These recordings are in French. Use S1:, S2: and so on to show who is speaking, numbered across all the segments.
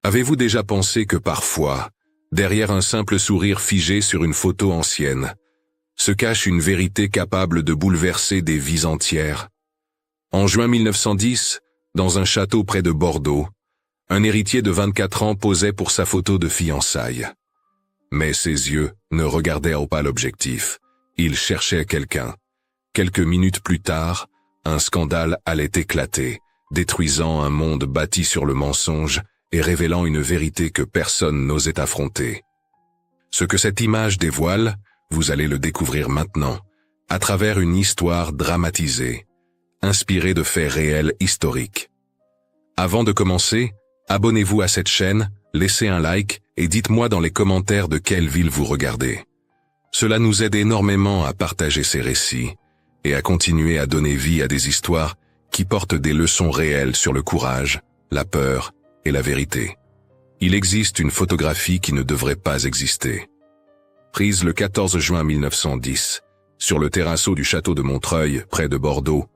S1: Avez-vous déjà pensé que parfois, derrière un simple sourire figé sur une photo ancienne, se cache une vérité capable de bouleverser des vies entières? En juin 1910, dans un château près de Bordeaux, un héritier de 24 ans posait pour sa photo de fiançailles. Mais ses yeux ne regardaient pas l'objectif. Il cherchait quelqu'un. Quelques minutes plus tard, un scandale allait éclater, détruisant un monde bâti sur le mensonge et révélant une vérité que personne n'osait affronter. Ce que cette image dévoile, vous allez le découvrir maintenant, à travers une histoire dramatisée, inspirée de faits réels historiques. Avant de commencer, abonnez-vous à cette chaîne, laissez un like et dites-moi dans les commentaires de quelle ville vous regardez. Cela nous aide énormément à partager ces récits et à continuer à donner vie à des histoires qui portent des leçons réelles sur le courage, la peur et la vérité. Il existe une photographie qui ne devrait pas exister. Prise le 14 juin 1910, sur le terrasseau du château de Montreuil, près de Bordeaux,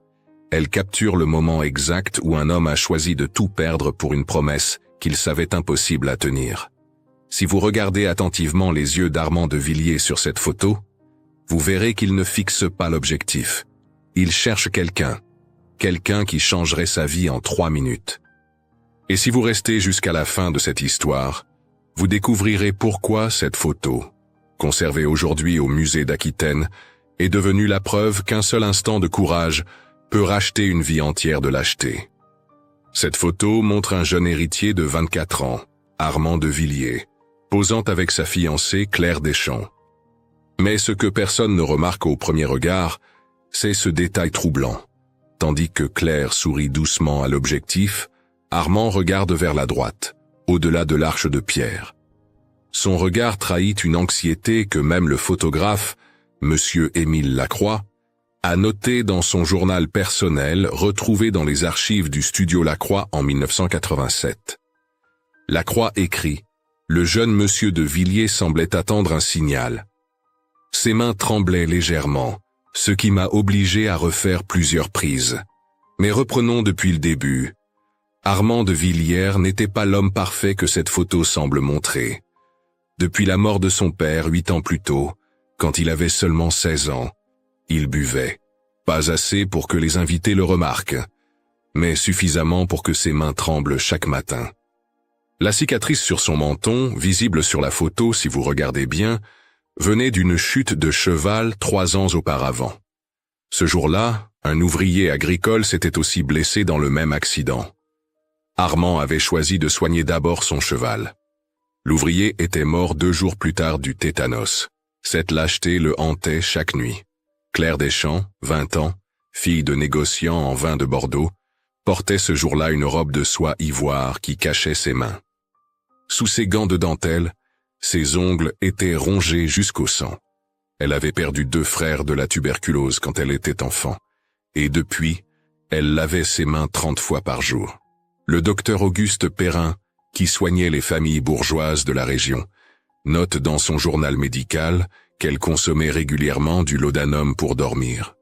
S1: elle capture le moment exact où un homme a choisi de tout perdre pour une promesse qu'il savait impossible à tenir. Si vous regardez attentivement les yeux d'Armand de Villiers sur cette photo, vous verrez qu'il ne fixe pas l'objectif. Il cherche quelqu'un qui changerait sa vie en 3 minutes. Et si vous restez jusqu'à la fin de cette histoire, vous découvrirez pourquoi cette photo, conservée aujourd'hui au musée d'Aquitaine, est devenue la preuve qu'un seul instant de courage peut racheter une vie entière de lâcheté. Cette photo montre un jeune héritier de 24 ans, Armand de Villiers, posant avec sa fiancée Claire Deschamps. Mais ce que personne ne remarque au premier regard, c'est ce détail troublant. Tandis que Claire sourit doucement à l'objectif, Armand regarde vers la droite, au-delà de l'arche de pierre. Son regard trahit une anxiété que même le photographe, Monsieur Émile Lacroix, a noté dans son journal personnel retrouvé dans les archives du studio Lacroix en 1987. Lacroix écrit « Le jeune monsieur de Villiers semblait attendre un signal. Ses mains tremblaient légèrement, ce qui m'a obligé à refaire plusieurs prises. Mais reprenons depuis le début. Armand de Villiers n'était pas l'homme parfait que cette photo semble montrer. Depuis la mort de son père 8 ans plus tôt, quand il avait seulement 16 ans, il buvait. Pas assez pour que les invités le remarquent, mais suffisamment pour que ses mains tremblent chaque matin. La cicatrice sur son menton, visible sur la photo si vous regardez bien, venait d'une chute de cheval 3 ans auparavant. Ce jour-là, un ouvrier agricole s'était aussi blessé dans le même accident. Armand avait choisi de soigner d'abord son cheval. L'ouvrier était mort 2 jours plus tard du tétanos. Cette lâcheté le hantait chaque nuit. Claire Deschamps, 20 ans, fille de négociant en vin de Bordeaux, portait ce jour-là une robe de soie ivoire qui cachait ses mains. Sous ses gants de dentelle, ses ongles étaient rongés jusqu'au sang. Elle avait perdu 2 frères de la tuberculose quand elle était enfant, et depuis, elle lavait ses mains 30 fois par jour. Le docteur Auguste Perrin, qui soignait les familles bourgeoises de la région, note dans son journal médical qu'elle consommait régulièrement du laudanum pour dormir.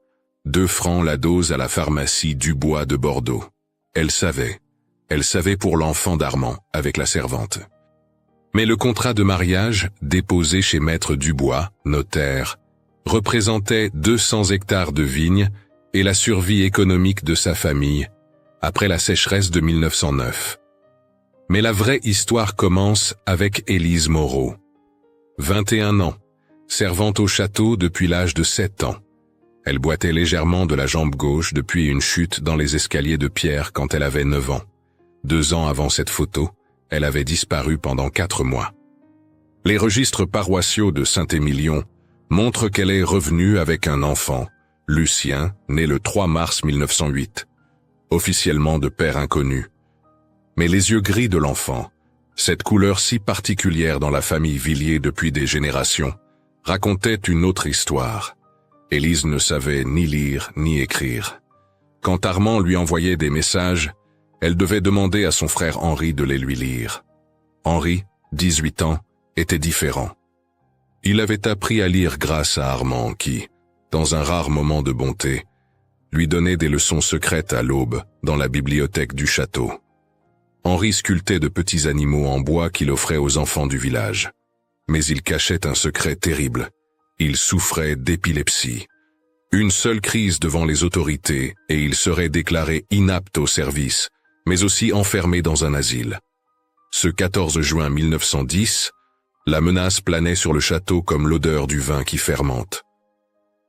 S1: 2 francs la dose à la pharmacie Dubois de Bordeaux. Elle savait pour l'enfant d'Armand, avec la servante. Mais le contrat de mariage, déposé chez Maître Dubois, notaire, représentait 200 hectares de vignes et la survie économique de sa famille, après la sécheresse de 1909. Mais la vraie histoire commence avec Élise Moreau. 21 ans, servante au château depuis l'âge de 7 ans. Elle boitait légèrement de la jambe gauche depuis une chute dans les escaliers de pierre quand elle avait 9 ans. 2 ans avant cette photo, elle avait disparu pendant 4 mois. Les registres paroissiaux de Saint-Émilion montrent qu'elle est revenue avec un enfant, Lucien, né le 3 mars 1908, officiellement de père inconnu. Mais les yeux gris de l'enfant, cette couleur si particulière dans la famille Villiers depuis des générations, racontaient une autre histoire. Élise ne savait ni lire ni écrire. Quand Armand lui envoyait des messages, elle devait demander à son frère Henri de les lui lire. Henri, 18 ans, était différent. Il avait appris à lire grâce à Armand qui, dans un rare moment de bonté, lui donnait des leçons secrètes à l'aube dans la bibliothèque du château. Henri sculptait de petits animaux en bois qu'il offrait aux enfants du village. Mais il cachait un secret terrible. Il souffrait d'épilepsie. Une seule crise devant les autorités et il serait déclaré inapte au service, mais aussi enfermé dans un asile. Ce 14 juin 1910, la menace planait sur le château comme l'odeur du vin qui fermente.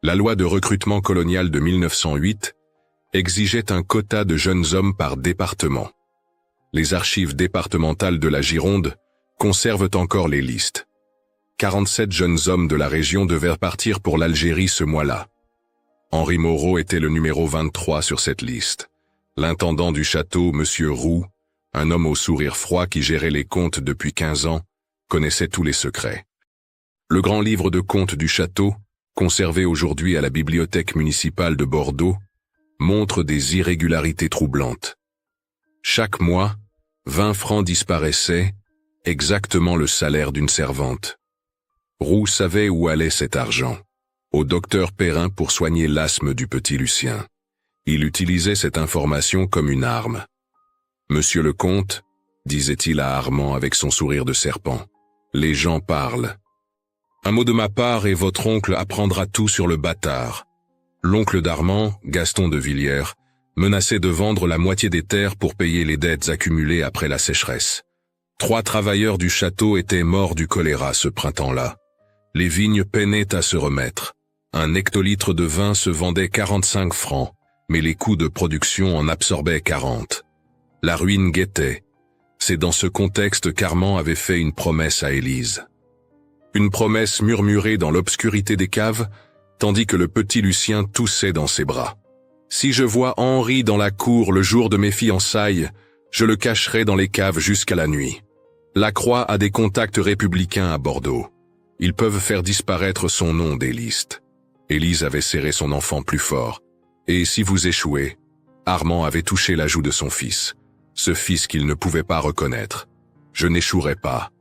S1: La loi de recrutement colonial de 1908 exigeait un quota de jeunes hommes par département. Les archives départementales de la Gironde conservent encore les listes. 47 jeunes hommes de la région devaient partir pour l'Algérie ce mois-là. Henri Moreau était le numéro 23 sur cette liste. L'intendant du château, M. Roux, un homme au sourire froid qui gérait les comptes depuis 15 ans, connaissait tous les secrets. Le grand livre de comptes du château, conservé aujourd'hui à la bibliothèque municipale de Bordeaux, montre des irrégularités troublantes. Chaque mois, 20 francs disparaissaient, exactement le salaire d'une servante. Roux savait où allait cet argent. Au docteur Perrin pour soigner l'asthme du petit Lucien. Il utilisait cette information comme une arme. « Monsieur le comte, disait-il à Armand avec son sourire de serpent, les gens parlent. Un mot de ma part et votre oncle apprendra tout sur le bâtard. » L'oncle d'Armand, Gaston de Villiers, menaçait de vendre la moitié des terres pour payer les dettes accumulées après la sécheresse. 3 travailleurs du château étaient morts du choléra ce printemps-là. Les vignes peinaient à se remettre. Un hectolitre de vin se vendait 45 francs, mais les coûts de production en absorbaient 40. La ruine guettait. C'est dans ce contexte qu'Armand avait fait une promesse à Élise. Une promesse murmurée dans l'obscurité des caves, tandis que le petit Lucien toussait dans ses bras. « Si je vois Henri dans la cour le jour de mes fiançailles, je le cacherai dans les caves jusqu'à la nuit. La Croix a des contacts républicains à Bordeaux. Ils peuvent faire disparaître son nom des listes. » Élise avait serré son enfant plus fort. « Et si vous échouez ?» Armand avait touché la joue de son fils. Ce fils qu'il ne pouvait pas reconnaître. « Je n'échouerai pas. »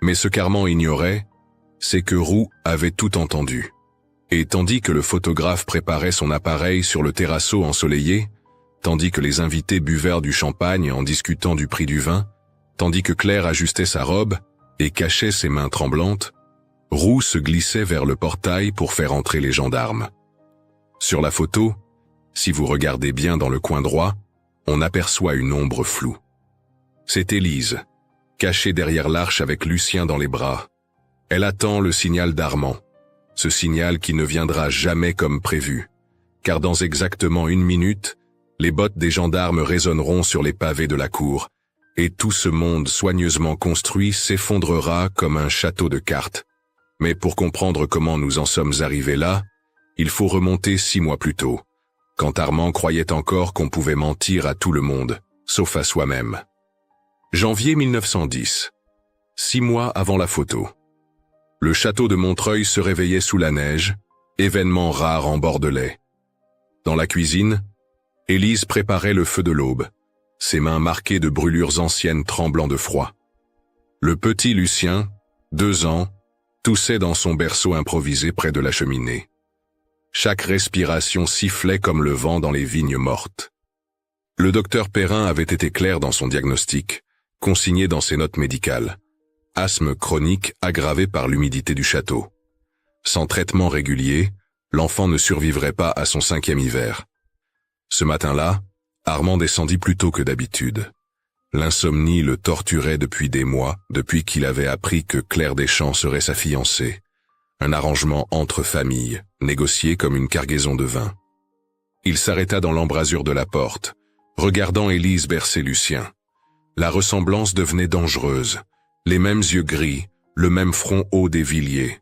S1: Mais ce qu'Armand ignorait, c'est que Roux avait tout entendu. Et tandis que le photographe préparait son appareil sur le terrazzo ensoleillé, tandis que les invités buvèrent du champagne en discutant du prix du vin, tandis que Claire ajustait sa robe et cachait ses mains tremblantes, Roux se glissait vers le portail pour faire entrer les gendarmes. Sur la photo, si vous regardez bien dans le coin droit, on aperçoit une ombre floue. C'est Élise, cachée derrière l'arche avec Lucien dans les bras. Elle attend le signal d'Armand, ce signal qui ne viendra jamais comme prévu, car dans exactement 1 minute, les bottes des gendarmes résonneront sur les pavés de la cour, et tout ce monde soigneusement construit s'effondrera comme un château de cartes. Mais pour comprendre comment nous en sommes arrivés là, il faut remonter 6 mois plus tôt, quand Armand croyait encore qu'on pouvait mentir à tout le monde, sauf à soi-même. Janvier 1910, 6 mois avant la photo. Le château de Montreuil se réveillait sous la neige, événement rare en Bordelais. Dans la cuisine, Élise préparait le feu de l'aube, ses mains marquées de brûlures anciennes tremblant de froid. Le petit Lucien, 2 ans, toussait dans son berceau improvisé près de la cheminée. Chaque respiration sifflait comme le vent dans les vignes mortes. Le docteur Perrin avait été clair dans son diagnostic, consigné dans ses notes médicales. Asthme chronique aggravé par l'humidité du château. Sans traitement régulier, l'enfant ne survivrait pas à son 5e hiver. Ce matin-là, Armand descendit plus tôt que d'habitude. L'insomnie le torturait depuis des mois, depuis qu'il avait appris que Claire Deschamps serait sa fiancée. Un arrangement entre familles, négocié comme une cargaison de vin. Il s'arrêta dans l'embrasure de la porte, regardant Élise bercer Lucien. La ressemblance devenait dangereuse. Les mêmes yeux gris, le même front haut des Villiers.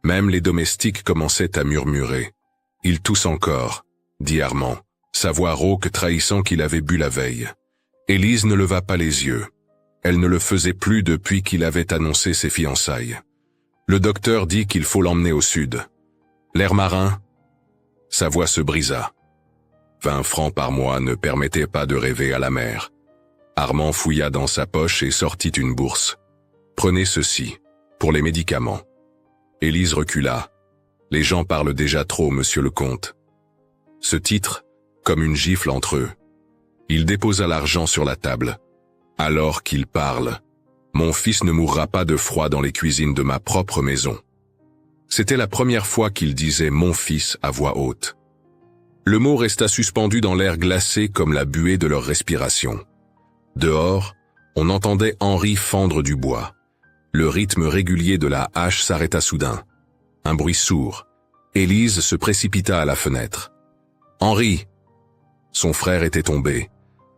S1: Même les domestiques commençaient à murmurer. « Il tousse encore », dit Armand, sa voix rauque trahissant qu'il avait bu la veille. Élise ne leva pas les yeux. Elle ne le faisait plus depuis qu'il avait annoncé ses fiançailles. Le docteur dit qu'il faut l'emmener au sud. L'air marin. Sa voix se brisa. 20 francs par mois ne permettaient pas de rêver à la mer. Armand fouilla dans sa poche et sortit une bourse. Prenez ceci, pour les médicaments. Élise recula. Les gens parlent déjà trop, monsieur le comte. Ce titre, comme une gifle entre eux. Il déposa l'argent sur la table. Alors qu'il parle. Mon fils ne mourra pas de froid dans les cuisines de ma propre maison. C'était la première fois qu'il disait « mon fils » à voix haute. Le mot resta suspendu dans l'air glacé comme la buée de leur respiration. Dehors, on entendait Henri fendre du bois. Le rythme régulier de la hache s'arrêta soudain. Un bruit sourd. Élise se précipita à la fenêtre. « Henri !» Son frère était tombé,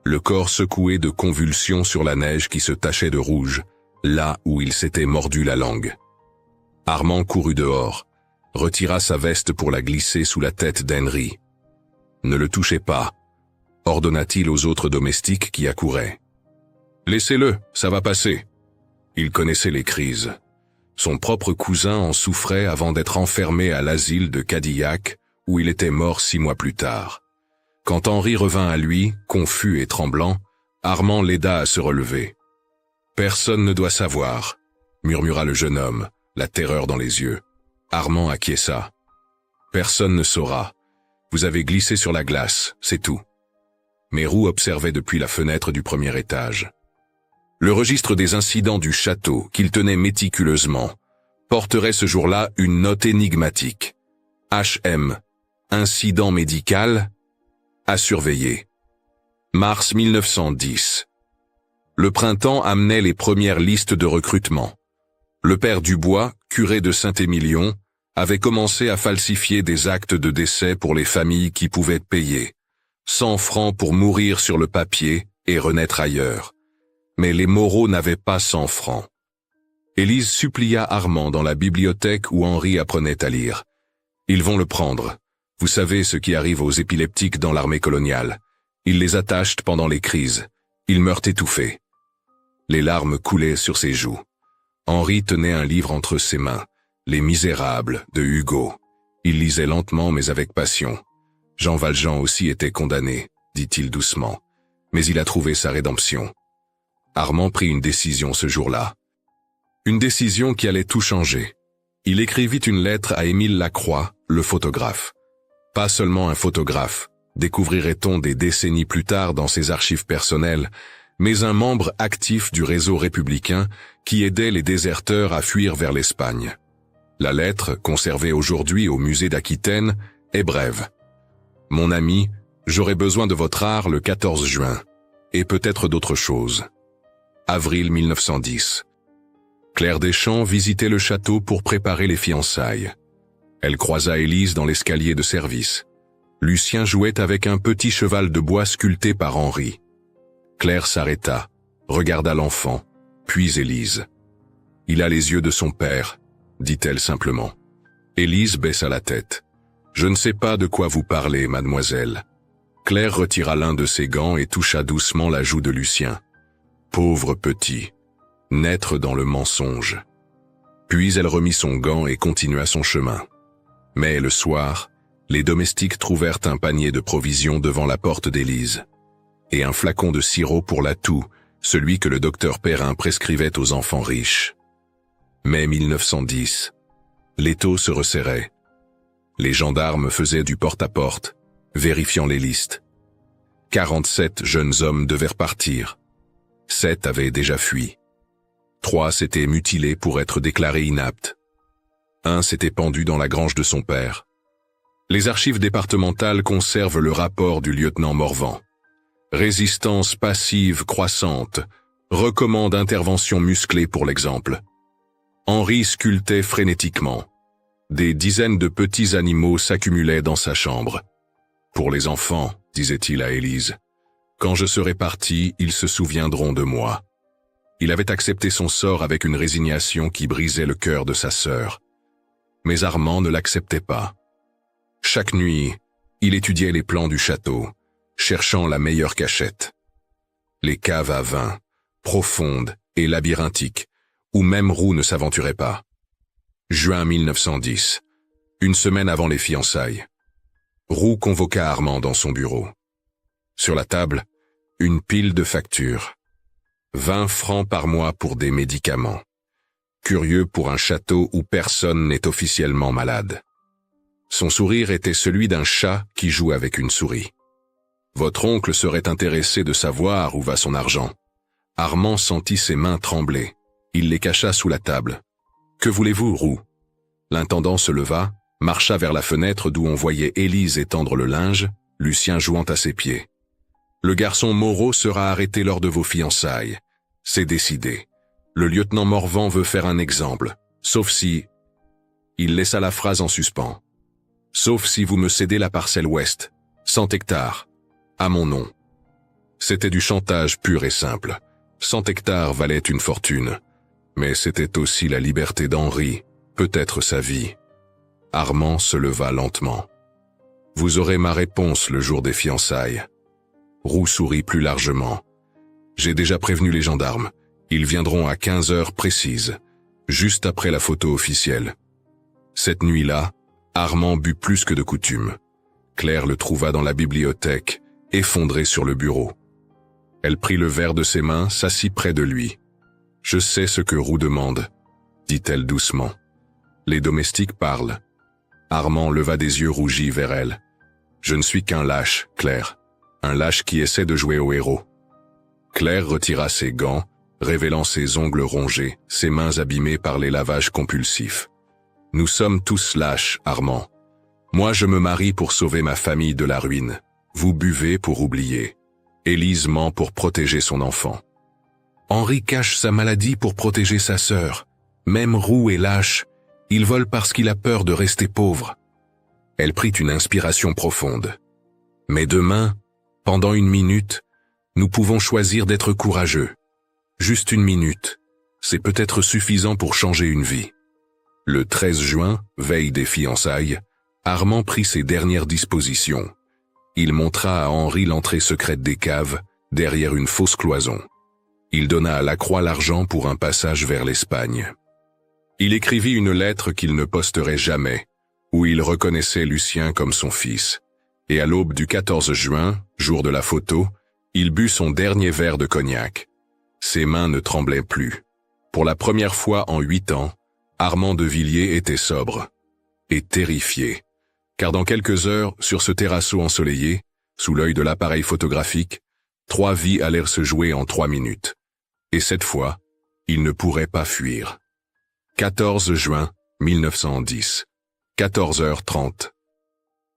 S1: le corps secoué de convulsions sur la neige qui se tachait de rouge, là où il s'était mordu la langue. Armand courut dehors, retira sa veste pour la glisser sous la tête d'Henri. « Ne le touchez pas », ordonna-t-il aux autres domestiques qui accouraient. « Laissez-le, ça va passer. » Il connaissait les crises. Son propre cousin en souffrait avant d'être enfermé à l'asile de Cadillac, où il était mort 6 mois plus tard. Quand Henri revint à lui, confus et tremblant, Armand l'aida à se relever. « Personne ne doit savoir », murmura le jeune homme, la terreur dans les yeux. Armand acquiesça. « Personne ne saura. Vous avez glissé sur la glace, c'est tout. » Mais Roux observait depuis la fenêtre du premier étage. Le registre des incidents du château, qu'il tenait méticuleusement, porterait ce jour-là une note énigmatique. HM. Incident médical à surveiller. Mars 1910. Le printemps amenait les premières listes de recrutement. Le père Dubois, curé de Saint-Émilion, avait commencé à falsifier des actes de décès pour les familles qui pouvaient payer. 100 francs pour mourir sur le papier et renaître ailleurs. Mais les Moreau n'avaient pas 100 francs. Élise supplia Armand dans la bibliothèque où Henri apprenait à lire. Ils vont le prendre. Vous savez ce qui arrive aux épileptiques dans l'armée coloniale. Ils les attachent pendant les crises. Ils meurent étouffés. Les larmes coulaient sur ses joues. Henri tenait un livre entre ses mains, Les Misérables, de Hugo. Il lisait lentement mais avec passion. Jean Valjean aussi était condamné, dit-il doucement. Mais il a trouvé sa rédemption. Armand prit une décision ce jour-là. Une décision qui allait tout changer. Il écrivit une lettre à Émile Lacroix, le photographe. Pas seulement un photographe, découvrirait-on des décennies plus tard dans ses archives personnelles, mais un membre actif du réseau républicain qui aidait les déserteurs à fuir vers l'Espagne. La lettre, conservée aujourd'hui au musée d'Aquitaine, est brève. « Mon ami, j'aurai besoin de votre art le 14 juin, et peut-être d'autres choses. » Avril 1910. Claire Deschamps visitait le château pour préparer les fiançailles. Elle croisa Élise dans l'escalier de service. Lucien jouait avec un petit cheval de bois sculpté par Henri. Claire s'arrêta, regarda l'enfant, puis Élise. « Il a les yeux de son père », dit-elle simplement. Élise baissa la tête. « Je ne sais pas de quoi vous parlez, mademoiselle. » Claire retira l'un de ses gants et toucha doucement la joue de Lucien. Pauvre petit, naître dans le mensonge. Puis elle remit son gant et continua son chemin. Mais le soir, les domestiques trouvèrent un panier de provisions devant la porte d'Élise, et un flacon de sirop pour la toux, celui que le docteur Perrin prescrivait aux enfants riches. Mai 1910. L'étau se resserrait. Les gendarmes faisaient du porte-à-porte, vérifiant les listes. 47 jeunes hommes devaient repartir. 7 avaient déjà fui. 3 s'étaient mutilés pour être déclarés inaptes. 1 s'était pendu dans la grange de son père. Les archives départementales conservent le rapport du lieutenant Morvan. Résistance passive croissante, recommande intervention musclée pour l'exemple. Henri sculptait frénétiquement. Des dizaines de petits animaux s'accumulaient dans sa chambre. Pour les enfants, disait-il à Élise, quand je serai parti, ils se souviendront de moi. Il avait accepté son sort avec une résignation qui brisait le cœur de sa sœur. Mais Armand ne l'acceptait pas. Chaque nuit, il étudiait les plans du château, cherchant la meilleure cachette. Les caves à vin, profondes et labyrinthiques, où même Roux ne s'aventurait pas. Juin 1910, une semaine avant les fiançailles. Roux convoqua Armand dans son bureau. Sur la table, une pile de factures. 20 francs par mois pour des médicaments. Curieux pour un château où personne n'est officiellement malade. Son sourire était celui d'un chat qui joue avec une souris. Votre oncle serait intéressé de savoir où va son argent. Armand sentit ses mains trembler. Il les cacha sous la table. « Que voulez-vous, Roux ?» L'intendant se leva, marcha vers la fenêtre d'où on voyait Élise étendre le linge, Lucien jouant à ses pieds. « Le garçon Moreau sera arrêté lors de vos fiançailles. C'est décidé. Le lieutenant Morvan veut faire un exemple, sauf si... » Il laissa la phrase en suspens. « Sauf si vous me cédez la parcelle ouest, 100 hectares, à mon nom. » C'était du chantage pur et simple. 100 hectares valaient une fortune. Mais c'était aussi la liberté d'Henri, peut-être sa vie. Armand se leva lentement. « Vous aurez ma réponse le jour des fiançailles. » Roux sourit plus largement. « J'ai déjà prévenu les gendarmes. Ils viendront à 15 heures précises, juste après la photo officielle. » Cette nuit-là, Armand but plus que de coutume. Claire le trouva dans la bibliothèque, effondré sur le bureau. Elle prit le verre de ses mains, s'assit près de lui. « Je sais ce que Roux demande, » dit-elle doucement. « Les domestiques parlent. » Armand leva des yeux rougis vers elle. « Je ne suis qu'un lâche, Claire. Un lâche qui essaie de jouer au héros. » Claire retira ses gants, révélant ses ongles rongés, ses mains abîmées par les lavages compulsifs. « Nous sommes tous lâches, Armand. Moi je me marie pour sauver ma famille de la ruine. Vous buvez pour oublier. Élise ment pour protéger son enfant. Henri cache sa maladie pour protéger sa sœur. Même Roux est lâche. Il vole parce qu'il a peur de rester pauvre. » Elle prit une inspiration profonde. « Mais demain, pendant une minute, nous pouvons choisir d'être courageux. Juste une minute. C'est peut-être suffisant pour changer une vie. » Le 13 juin, veille des fiançailles, Armand prit ses dernières dispositions. Il montra à Henri l'entrée secrète des caves, derrière une fausse cloison. Il donna à Lacroix l'argent pour un passage vers l'Espagne. Il écrivit une lettre qu'il ne posterait jamais, où il reconnaissait Lucien comme son fils. Et à l'aube du 14 juin, jour de la photo, il but son dernier verre de cognac. Ses mains ne tremblaient plus. Pour la première fois en 8 ans, Armand de Villiers était sobre. Et terrifié. Car dans quelques heures, sur ce terrasseau ensoleillé, sous l'œil de l'appareil photographique, 3 vies allèrent se jouer en 3 minutes. Et cette fois, il ne pourrait pas fuir. 14 juin 1910, 14h30.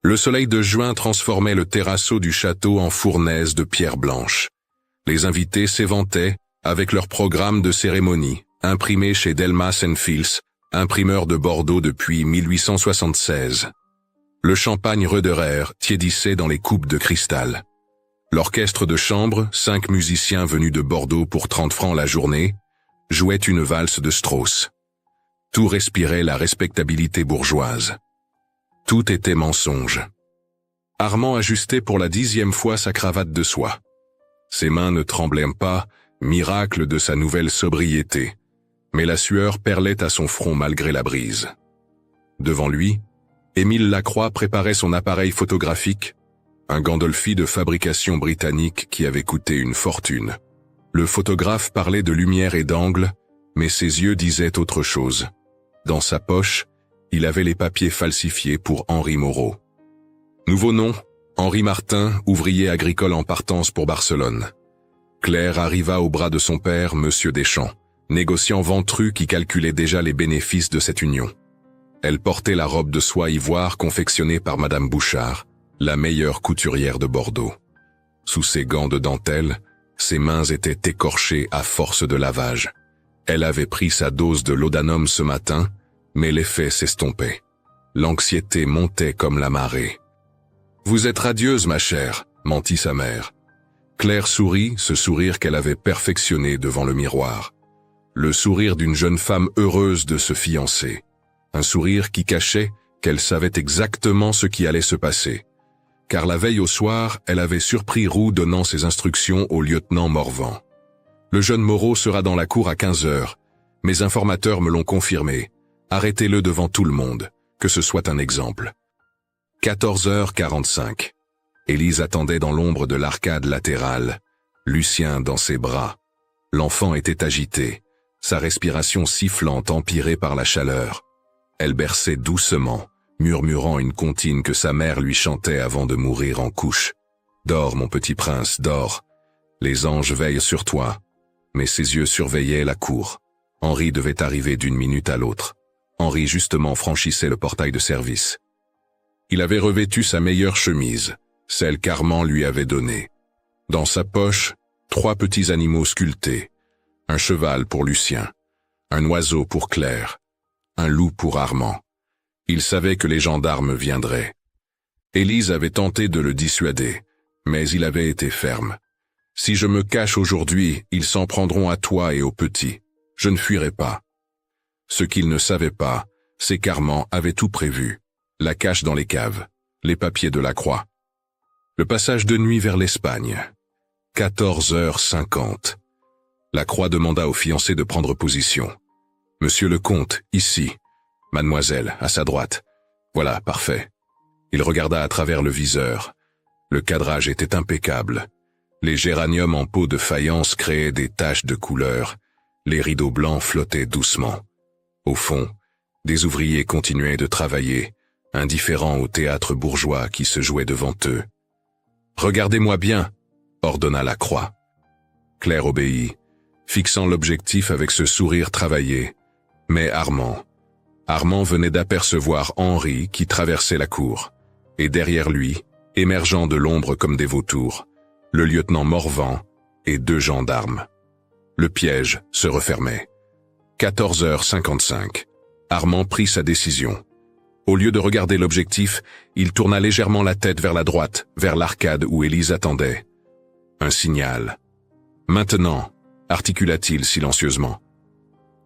S1: Le soleil de juin transformait le terrasseau du château en fournaise de pierre blanche. Les invités s'éventaient avec leur programme de cérémonie, imprimé chez Delmas & Fils, imprimeur de Bordeaux depuis 1876. Le champagne Röderer tiédissait dans les coupes de cristal. L'orchestre de chambre, 5 musiciens venus de Bordeaux pour 30 francs la journée, jouait une valse de Strauss. Tout respirait la respectabilité bourgeoise. Tout était mensonge. Armand ajustait pour la 10e fois sa cravate de soie. Ses mains ne tremblaient pas, miracle de sa nouvelle sobriété, mais la sueur perlait à son front malgré la brise. Devant lui, Émile Lacroix préparait son appareil photographique, un Gandolfi de fabrication britannique qui avait coûté une fortune. Le photographe parlait de lumière et d'angle, mais ses yeux disaient autre chose. Dans sa poche, il avait les papiers falsifiés pour Henri Moreau. Nouveau nom, Henri Martin, ouvrier agricole en partance pour Barcelone. Claire arriva au bras de son père, Monsieur Deschamps, négociant ventru qui calculait déjà les bénéfices de cette union. Elle portait la robe de soie ivoire confectionnée par Madame Bouchard, la meilleure couturière de Bordeaux. Sous ses gants de dentelle, ses mains étaient écorchées à force de lavage. Elle avait pris sa dose de laudanum ce matin, mais l'effet s'estompait. L'anxiété montait comme la marée. « Vous êtes radieuse, ma chère », mentit sa mère. Claire sourit, ce sourire qu'elle avait perfectionné devant le miroir. Le sourire d'une jeune femme heureuse de se fiancer. Un sourire qui cachait qu'elle savait exactement ce qui allait se passer. Car la veille au soir, elle avait surpris Roux donnant ses instructions au lieutenant Morvan. Le jeune Moreau sera dans la cour à 15 heures. Mes informateurs me l'ont confirmé. Arrêtez-le devant tout le monde, que ce soit un exemple. 14h45. Élise attendait dans l'ombre de l'arcade latérale, Lucien dans ses bras. L'enfant était agité, sa respiration sifflante empirée par la chaleur. Elle berçait doucement, murmurant une comptine que sa mère lui chantait avant de mourir en couche. « Dors, mon petit prince, dors. Les anges veillent sur toi. » mais ses yeux surveillaient la cour. Henri devait arriver d'une minute à l'autre. Henri justement franchissait le portail de service. Il avait revêtu sa meilleure chemise, celle qu'Armand lui avait donnée. Dans sa poche, 3 petits animaux sculptés. Un cheval pour Lucien, un oiseau pour Claire, un loup pour Armand. Il savait que les gendarmes viendraient. Élise avait tenté de le dissuader, mais il avait été ferme. « Si je me cache aujourd'hui, ils s'en prendront à toi et aux petits. Je ne fuirai pas. » Ce qu'il ne savait pas, c'est qu'Armand avait tout prévu. La cache dans les caves, les papiers de la croix. Le passage de nuit vers l'Espagne. 14h50. La croix demanda au fiancé de prendre position. « Monsieur le comte, ici. Mademoiselle, à sa droite. Voilà, parfait. » Il regarda à travers le viseur. Le cadrage était impeccable. Les géraniums en peau de faïence créaient des taches de couleur. Les rideaux blancs flottaient doucement. Au fond, des ouvriers continuaient de travailler, indifférents au théâtre bourgeois qui se jouait devant eux. « Regardez-moi bien !» ordonna la croix. Claire obéit, fixant l'objectif avec ce sourire travaillé. Mais Armand venait d'apercevoir Henri qui traversait la cour, et derrière lui, émergeant de l'ombre comme des vautours, le lieutenant Morvan et 2 gendarmes. Le piège se refermait. 14h55. Armand prit sa décision. Au lieu de regarder l'objectif, il tourna légèrement la tête vers la droite, vers l'arcade où Élise attendait. Un signal. « Maintenant », articula-t-il silencieusement.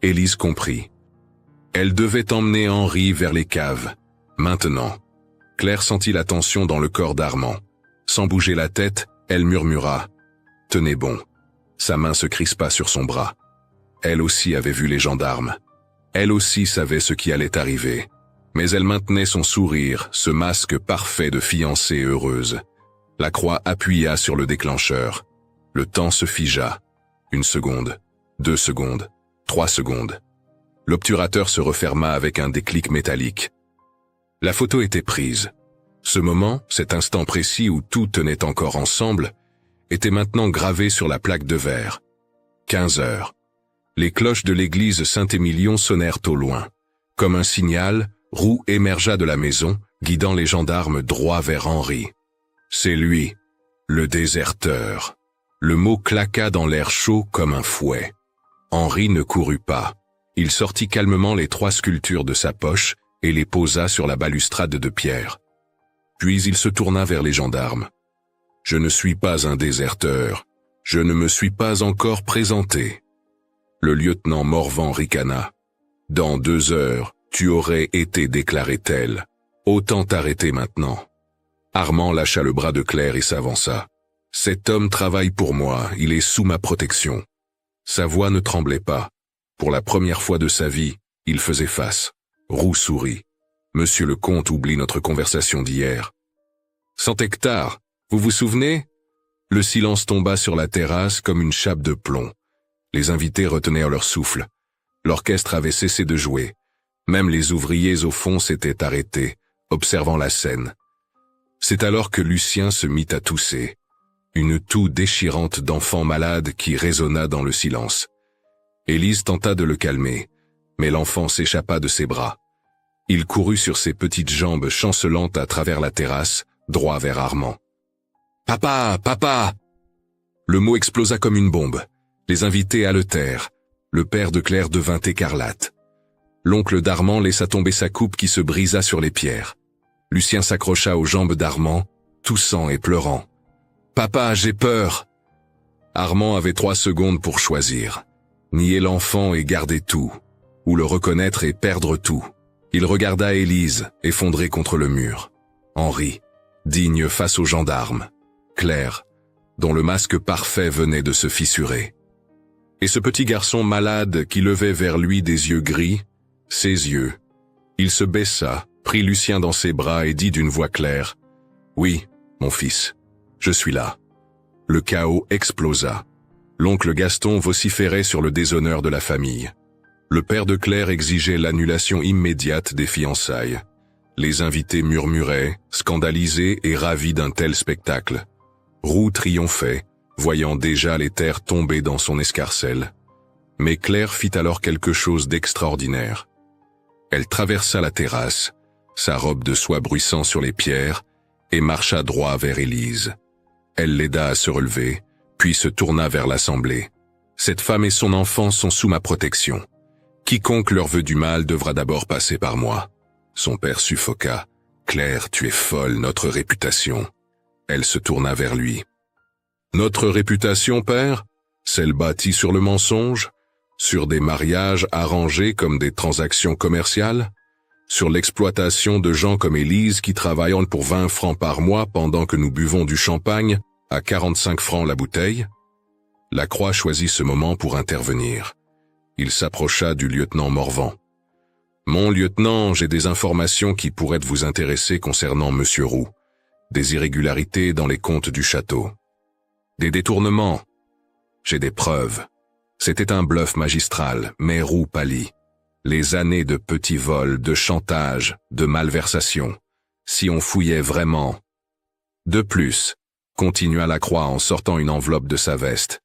S1: Élise comprit. Elle devait emmener Henri vers les caves. Maintenant. Claire sentit la tension dans le corps d'Armand. Sans bouger la tête, elle murmura. « Tenez bon ». Sa main se crispa sur son bras. Elle aussi avait vu les gendarmes. Elle aussi savait ce qui allait arriver. Mais elle maintenait son sourire, ce masque parfait de fiancée heureuse. La croix appuya sur le déclencheur. Le temps se figea. 1 seconde, 2 secondes, 3 secondes. L'obturateur se referma avec un déclic métallique. La photo était prise. Ce moment, cet instant précis où tout tenait encore ensemble, était maintenant gravé sur la plaque de verre. 15 heures. Les cloches de l'église Saint-Émilion sonnèrent au loin. Comme un signal, Roux émergea de la maison, guidant les gendarmes droit vers Henri. C'est lui, le déserteur. Le mot claqua dans l'air chaud comme un fouet. Henri ne courut pas. Il sortit calmement les 3 sculptures de sa poche et les posa sur la balustrade de pierre. Puis il se tourna vers les gendarmes. « Je ne suis pas un déserteur. Je ne me suis pas encore présenté. » Le lieutenant Morvan ricana. « Dans 2 heures, tu aurais été déclaré tel. Autant t'arrêter maintenant. » Armand lâcha le bras de Claire et s'avança. « Cet homme travaille pour moi, il est sous ma protection. » Sa voix ne tremblait pas. Pour la première fois de sa vie, il faisait face. Roux sourit. « Monsieur le comte oublie notre conversation d'hier. »« 100 hectares, vous vous souvenez ?» Le silence tomba sur la terrasse comme une chape de plomb. Les invités retenaient leur souffle. L'orchestre avait cessé de jouer. Même les ouvriers au fond s'étaient arrêtés, observant la scène. C'est alors que Lucien se mit à tousser. Une toux déchirante d'enfant malade qui résonna dans le silence. Élise tenta de le calmer, mais l'enfant s'échappa de ses bras. Il courut sur ses petites jambes chancelantes à travers la terrasse, droit vers Armand. « Papa, papa !» Le mot explosa comme une bombe. Les invités haletèrent. Le père de Claire devint écarlate. L'oncle d'Armand laissa tomber sa coupe qui se brisa sur les pierres. Lucien s'accrocha aux jambes d'Armand, toussant et pleurant. « Papa, j'ai peur !» Armand avait 3 secondes pour choisir. Nier l'enfant et garder tout, ou le reconnaître et perdre tout. Il regarda Élise, effondrée contre le mur. Henri, digne face aux gendarmes. Claire, dont le masque parfait venait de se fissurer. Et ce petit garçon malade qui levait vers lui des yeux gris, ses yeux. Il se baissa, prit Lucien dans ses bras et dit d'une voix claire, « Oui, mon fils, je suis là. » Le chaos explosa. L'oncle Gaston vociférait sur le déshonneur de la famille. Le père de Claire exigeait l'annulation immédiate des fiançailles. Les invités murmuraient, scandalisés et ravis d'un tel spectacle. Roux triomphait, voyant déjà les terres tomber dans son escarcelle. Mais Claire fit alors quelque chose d'extraordinaire. Elle traversa la terrasse, sa robe de soie bruissant sur les pierres, et marcha droit vers Élise. Elle l'aida à se relever, puis se tourna vers l'assemblée. « Cette femme et son enfant sont sous ma protection. Quiconque leur veut du mal devra d'abord passer par moi. » Son père suffoqua. « Claire, tu es folle, notre réputation. » Elle se tourna vers lui. « Notre réputation, père? Celle bâtie sur le mensonge? Sur des mariages arrangés comme des transactions commerciales? Sur l'exploitation de gens comme Élise qui travaillent pour 20 francs par mois pendant que nous buvons du champagne à 45 francs la bouteille? » Lacroix choisit ce moment pour intervenir. Il s'approcha du lieutenant Morvan. « Mon lieutenant, j'ai des informations qui pourraient vous intéresser concernant Monsieur Roux. Des irrégularités dans les comptes du château. Des détournements. J'ai des preuves. C'était un bluff magistral, mais Roux pâlit. Les années de petits vols, de chantage, de malversation. Si on fouillait vraiment. De plus, continua Lacroix en sortant une enveloppe de sa veste.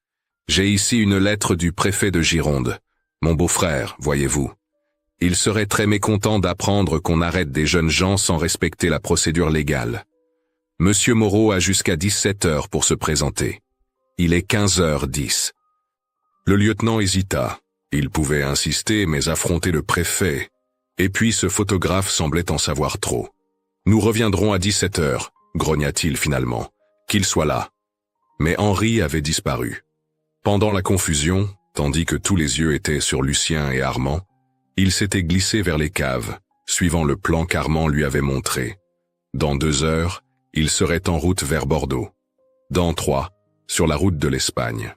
S1: J'ai ici une lettre du préfet de Gironde, mon beau-frère, voyez-vous. Il serait très mécontent d'apprendre qu'on arrête des jeunes gens sans respecter la procédure légale. Monsieur Moreau a jusqu'à 17 heures pour se présenter. Il est 15h10. Le lieutenant hésita. Il pouvait insister, mais affronter le préfet. Et puis ce photographe semblait en savoir trop. Nous reviendrons à 17 heures, grogna-t-il finalement. Qu'il soit là. Mais Henri avait disparu. Pendant la confusion, tandis que tous les yeux étaient sur Lucien et Armand, il s'était glissé vers les caves, suivant le plan qu'Armand lui avait montré. Dans 2 heures, il serait en route vers Bordeaux. Dans 3, sur la route de l'Espagne.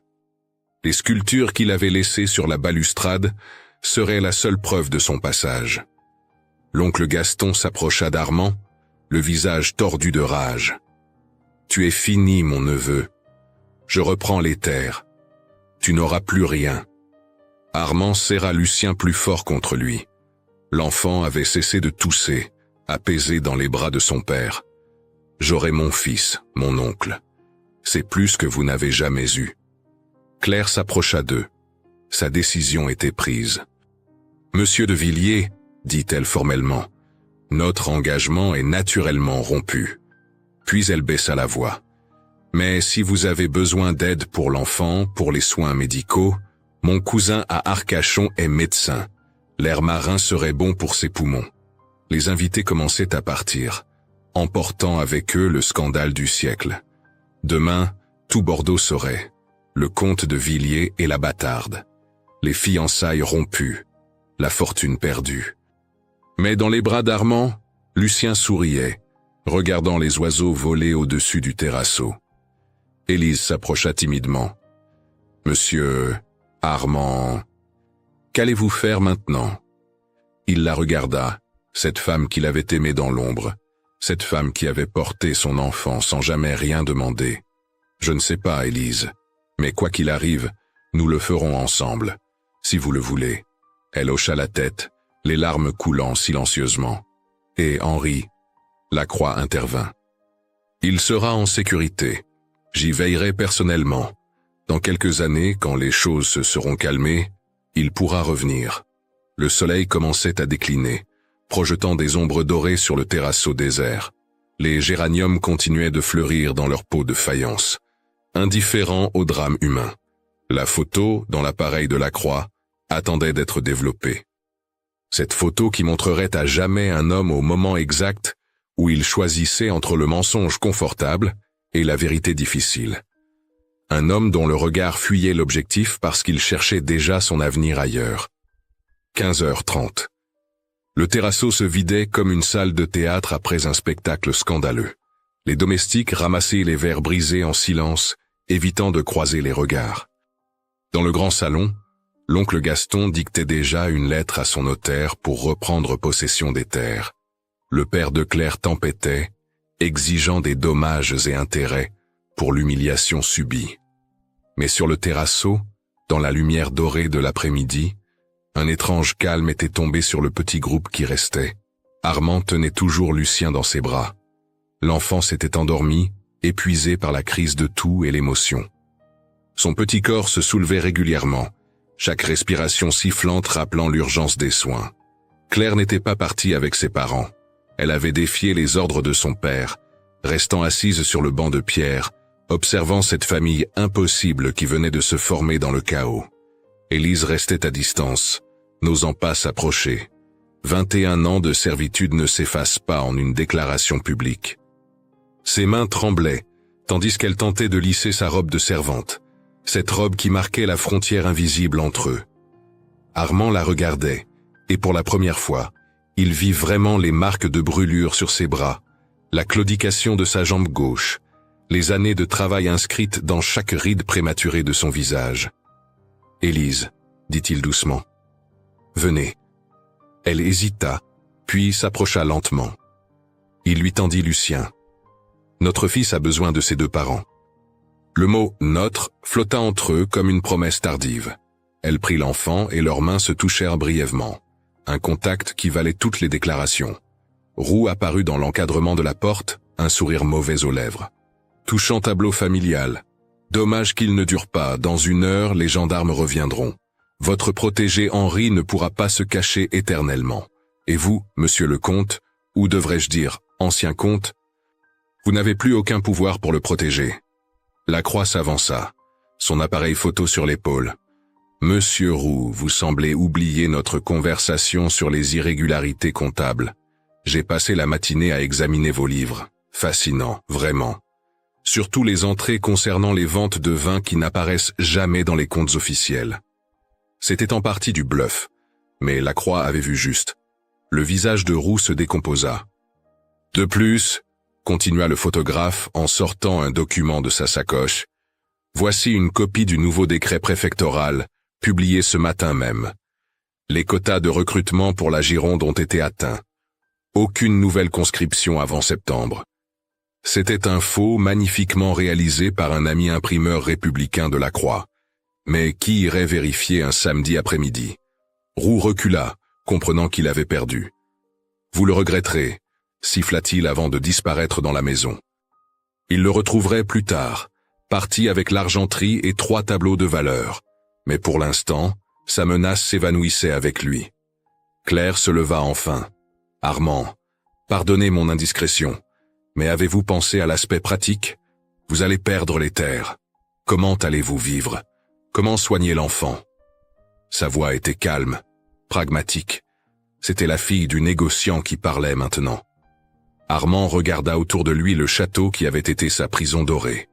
S1: Les sculptures qu'il avait laissées sur la balustrade seraient la seule preuve de son passage. L'oncle Gaston s'approcha d'Armand, le visage tordu de rage. « Tu es fini, mon neveu. Je reprends les terres. Tu n'auras plus rien. » Armand serra Lucien plus fort contre lui. L'enfant avait cessé de tousser, apaisé dans les bras de son père. « J'aurai mon fils, mon oncle. C'est plus que vous n'avez jamais eu. » Claire s'approcha d'eux. Sa décision était prise. « Monsieur de Villiers, dit-elle formellement, notre engagement est naturellement rompu. » Puis elle baissa la voix. « Mais si vous avez besoin d'aide pour l'enfant, pour les soins médicaux, mon cousin à Arcachon est médecin. L'air marin serait bon pour ses poumons. » Les invités commençaient à partir, emportant avec eux le scandale du siècle. Demain, tout Bordeaux saurait. Le comte de Villiers et la bâtarde. Les fiançailles rompues. La fortune perdue. Mais dans les bras d'Armand, Lucien souriait, regardant les oiseaux voler au-dessus du terrasseau. Élise s'approcha timidement. « Monsieur Armand, qu'allez-vous faire maintenant ?» Il la regarda, cette femme qu'il avait aimée dans l'ombre, cette femme qui avait porté son enfant sans jamais rien demander. « Je ne sais pas, Élise. Mais quoi qu'il arrive, nous le ferons ensemble, si vous le voulez. » Elle hocha la tête, les larmes coulant silencieusement. Et Henri, Lacroix intervint. « Il sera en sécurité. J'y veillerai personnellement. Dans quelques années, quand les choses se seront calmées, il pourra revenir. » Le soleil commençait à décliner, projetant des ombres dorées sur le terrasseau désert. Les géraniums continuaient de fleurir dans leur peau de faïence. Indifférent au drame humain. La photo, dans l'appareil de Lacroix, attendait d'être développée. Cette photo qui montrerait à jamais un homme au moment exact où il choisissait entre le mensonge confortable et la vérité difficile. Un homme dont le regard fuyait l'objectif parce qu'il cherchait déjà son avenir ailleurs. 15h30. Le terrasseau se vidait comme une salle de théâtre après un spectacle scandaleux. Les domestiques ramassaient les verres brisés en silence, évitant de croiser les regards. Dans le grand salon, l'oncle Gaston dictait déjà une lettre à son notaire pour reprendre possession des terres. Le père de Claire tempêtait, exigeant des dommages et intérêts pour l'humiliation subie. Mais sur le terrasseau, dans la lumière dorée de l'après-midi, un étrange calme était tombé sur le petit groupe qui restait. Armand tenait toujours Lucien dans ses bras. L'enfant s'était endormi, épuisé par la crise de toux et l'émotion. Son petit corps se soulevait régulièrement, chaque respiration sifflante rappelant l'urgence des soins. Claire n'était pas partie avec ses parents. Elle avait défié les ordres de son père, restant assise sur le banc de pierre, observant cette famille impossible qui venait de se former dans le chaos. Élise restait à distance, n'osant pas s'approcher. 21 ans de servitude ne s'effacent pas en une déclaration publique. Ses mains tremblaient, tandis qu'elle tentait de lisser sa robe de servante, cette robe qui marquait la frontière invisible entre eux. Armand la regardait, et pour la première fois, il vit vraiment les marques de brûlure sur ses bras, la claudication de sa jambe gauche, les années de travail inscrites dans chaque ride prématurée de son visage. « Élise, dit-il doucement. Venez. » Elle hésita, puis s'approcha lentement. Il lui tendit Lucien. Notre fils a besoin de ses deux parents. Le mot « notre » flotta entre eux comme une promesse tardive. Elle prit l'enfant et leurs mains se touchèrent brièvement. Un contact qui valait toutes les déclarations. Roux apparut dans l'encadrement de la porte, un sourire mauvais aux lèvres. Touchant tableau familial. Dommage qu'il ne dure pas, dans 1 heure les gendarmes reviendront. Votre protégé Henri ne pourra pas se cacher éternellement. Et vous, monsieur le comte, ou devrais-je dire, ancien comte, vous n'avez plus aucun pouvoir pour le protéger. Lacroix s'avança, son appareil photo sur l'épaule. Monsieur Roux, vous semblez oublier notre conversation sur les irrégularités comptables. J'ai passé la matinée à examiner vos livres. Fascinant, vraiment. Surtout les entrées concernant les ventes de vins qui n'apparaissent jamais dans les comptes officiels. C'était en partie du bluff, mais Lacroix avait vu juste. Le visage de Roux se décomposa. De plus, continua le photographe en sortant un document de sa sacoche, voici une copie du nouveau décret préfectoral, publié ce matin même. Les quotas de recrutement pour la Gironde ont été atteints. Aucune nouvelle conscription avant septembre. C'était un faux magnifiquement réalisé par un ami imprimeur républicain de Lacroix. Mais qui irait vérifier un samedi après-midi? Roux recula, comprenant qu'il avait perdu. Vous le regretterez, siffla-t-il avant de disparaître dans la maison. Il le retrouverait plus tard, parti avec l'argenterie et 3 tableaux de valeur. Mais pour l'instant, sa menace s'évanouissait avec lui. Claire se leva enfin. Armand, pardonnez mon indiscrétion, mais avez-vous pensé à l'aspect pratique? Vous allez perdre les terres. Comment allez-vous vivre? Comment soigner l'enfant? Sa voix était calme, pragmatique. C'était la fille du négociant qui parlait maintenant. Armand regarda autour de lui le château qui avait été sa prison dorée.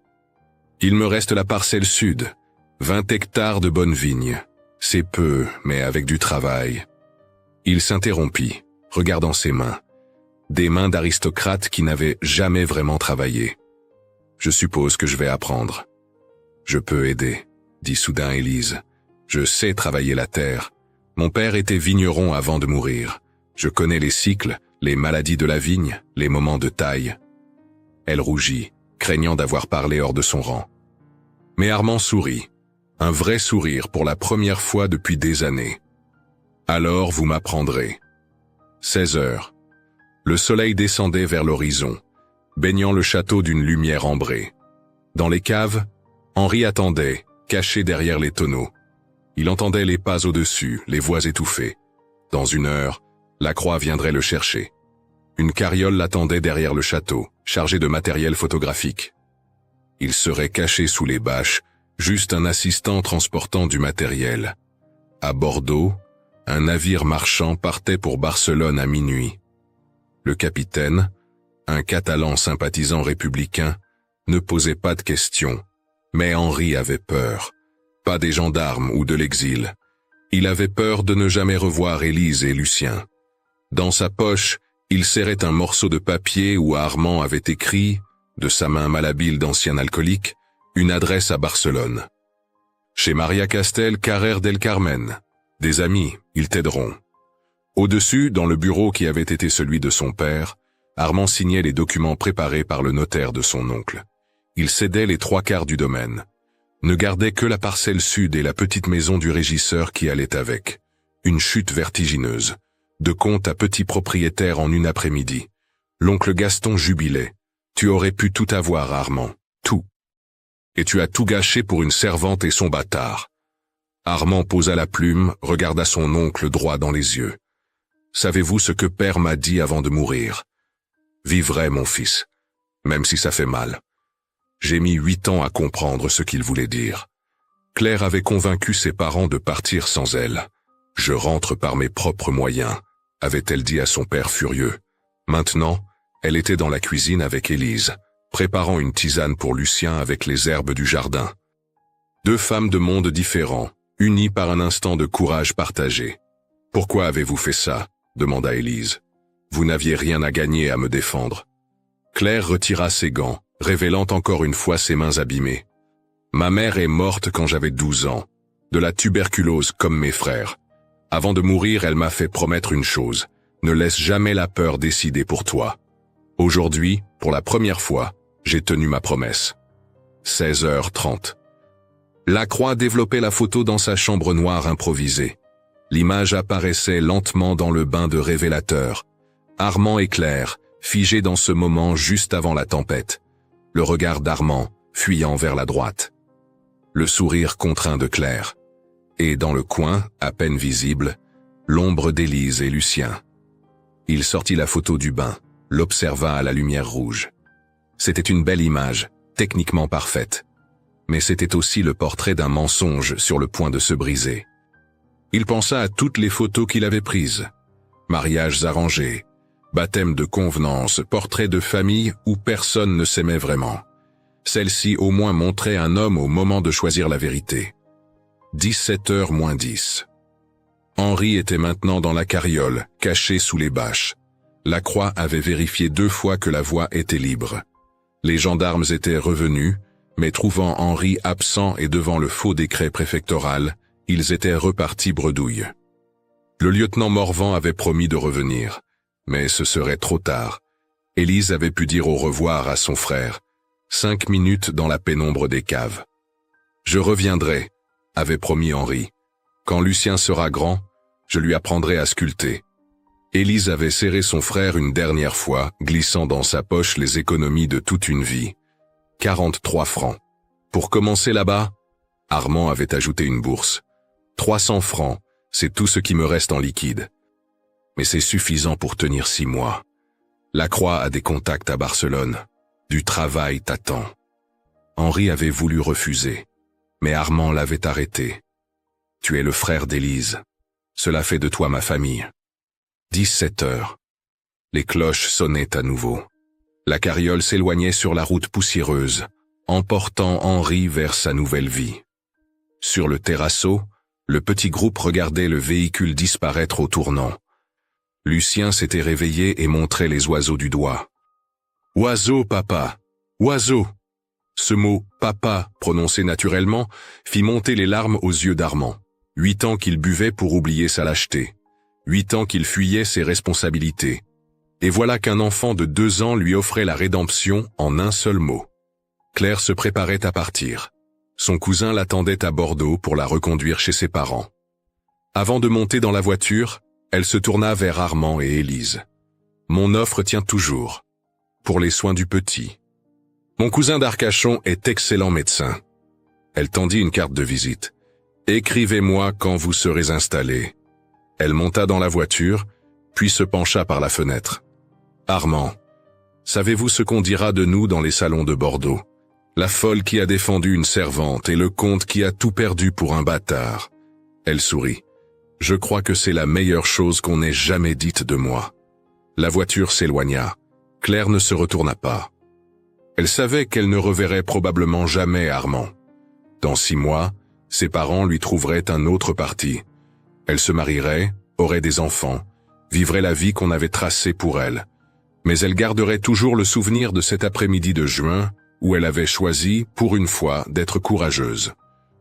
S1: Il me reste la parcelle sud, 20 hectares de bonnes vignes. C'est peu, mais avec du travail. Il s'interrompit, regardant ses mains. Des mains d'aristocrate qui n'avaient jamais vraiment travaillé. Je suppose que je vais apprendre. Je peux aider, dit soudain Élise. Je sais travailler la terre. Mon père était vigneron avant de mourir. Je connais les cycles, les maladies de la vigne, les moments de taille. Elle rougit, craignant d'avoir parlé hors de son rang. Mais Armand sourit. Un vrai sourire pour la première fois depuis des années. Alors vous m'apprendrez. 16 heures. Le soleil descendait vers l'horizon, baignant le château d'une lumière ambrée. Dans les caves, Henri attendait, caché derrière les tonneaux. Il entendait les pas au-dessus, les voix étouffées. Dans 1 heure, Lacroix viendrait le chercher. Une carriole l'attendait derrière le château, chargée de matériel photographique. Il serait caché sous les bâches, juste un assistant transportant du matériel. À Bordeaux, un navire marchand partait pour Barcelone à minuit. Le capitaine, un Catalan sympathisant républicain, ne posait pas de questions, mais Henri avait peur. Pas des gendarmes ou de l'exil. Il avait peur de ne jamais revoir Élise et Lucien. Dans sa poche, il serrait un morceau de papier où Armand avait écrit, de sa main malhabile d'ancien alcoolique, une adresse à Barcelone. Chez Maria Castel, Carrer del Carmen. Des amis, ils t'aideront. Au-dessus, dans le bureau qui avait été celui de son père, Armand signait les documents préparés par le notaire de son oncle. Il cédait les 3/4 du domaine. Ne gardait que la parcelle sud et la petite maison du régisseur qui allait avec. Une chute vertigineuse. De compte à petit propriétaire en une après-midi. L'oncle Gaston jubilait. Tu aurais pu tout avoir, Armand. Tout. et tu as tout gâché pour une servante et son bâtard. Armand posa la plume, regarda son oncle droit dans les yeux. Savez-vous ce que père m'a dit avant de mourir? Vivrai, mon fils, même si ça fait mal. J'ai mis 8 ans à comprendre ce qu'il voulait dire. Claire avait convaincu ses parents de partir sans elle. Je rentre par mes propres moyens, avait-elle dit à son père furieux. Maintenant, elle était dans la cuisine avec Élise, préparant une tisane pour Lucien avec les herbes du jardin. 2 femmes de mondes différents, unies par un instant de courage partagé. « Pourquoi avez-vous fait ça ?» demanda Élise. « Vous n'aviez rien à gagner à me défendre. » Claire retira ses gants, révélant encore une fois ses mains abîmées. « Ma mère est morte quand j'avais 12 ans, de la tuberculose comme mes frères. Avant de mourir, elle m'a fait promettre une chose, ne laisse jamais la peur décider pour toi. Aujourd'hui, pour la première fois, j'ai tenu ma promesse. » 16h30. Lacroix développait la photo dans sa chambre noire improvisée. L'image apparaissait lentement dans le bain de révélateur. Armand et Claire, figés dans ce moment juste avant la tempête. Le regard d'Armand, fuyant vers la droite. Le sourire contraint de Claire. Et dans le coin, à peine visible, l'ombre d'Élise et Lucien. Il sortit la photo du bain, l'observa à la lumière rouge. C'était une belle image, techniquement parfaite. Mais c'était aussi le portrait d'un mensonge sur le point de se briser. Il pensa à toutes les photos qu'il avait prises. Mariages arrangés, baptêmes de convenance, portraits de famille où personne ne s'aimait vraiment. Celle-ci au moins montrait un homme au moment de choisir la vérité. 17h moins 10. Henri était maintenant dans la carriole, caché sous les bâches. Lacroix avait vérifié 2 fois que la voie était libre. Les gendarmes étaient revenus, mais trouvant Henri absent et devant le faux décret préfectoral, ils étaient repartis bredouille. Le lieutenant Morvan avait promis de revenir, mais ce serait trop tard. Élise avait pu dire au revoir à son frère, 5 minutes dans la pénombre des caves. « Je reviendrai », avait promis Henri. « Quand Lucien sera grand, je lui apprendrai à sculpter. » Élise avait serré son frère une dernière fois, glissant dans sa poche les économies de toute une vie. 43 francs. Pour commencer là-bas, Armand avait ajouté une bourse. 300 francs, c'est tout ce qui me reste en liquide. Mais c'est suffisant pour tenir 6 mois. Lacroix a des contacts à Barcelone. Du travail t'attend. Henri avait voulu refuser, mais Armand l'avait arrêté. Tu es le frère d'Élise. Cela fait de toi ma famille. 17h. Les cloches sonnaient à nouveau. La carriole s'éloignait sur la route poussiéreuse, emportant Henri vers sa nouvelle vie. Sur le terrasseau, le petit groupe regardait le véhicule disparaître au tournant. Lucien s'était réveillé et montrait les oiseaux du doigt. « Oiseau, papa! Oiseau !» Ce mot « papa » prononcé naturellement fit monter les larmes aux yeux d'Armand. 8 ans qu'il buvait pour oublier sa lâcheté. 8 ans qu'il fuyait ses responsabilités. Et voilà qu'un enfant de 2 ans lui offrait la rédemption en un seul mot. Claire se préparait à partir. Son cousin l'attendait à Bordeaux pour la reconduire chez ses parents. Avant de monter dans la voiture, elle se tourna vers Armand et Élise. « Mon offre tient toujours. Pour les soins du petit. Mon cousin d'Arcachon est excellent médecin. » Elle tendit une carte de visite. « Écrivez-moi quand vous serez installés. » Elle monta dans la voiture, puis se pencha par la fenêtre. « Armand, savez-vous ce qu'on dira de nous dans les salons de Bordeaux? La folle qui a défendu une servante et le comte qui a tout perdu pour un bâtard. » Elle sourit. « Je crois que c'est la meilleure chose qu'on ait jamais dite de moi. » La voiture s'éloigna. Claire ne se retourna pas. Elle savait qu'elle ne reverrait probablement jamais Armand. Dans 6 mois, ses parents lui trouveraient un autre parti. Elle se marierait, aurait des enfants, vivrait la vie qu'on avait tracée pour elle. Mais elle garderait toujours le souvenir de cet après-midi de juin où elle avait choisi, pour une fois, d'être courageuse.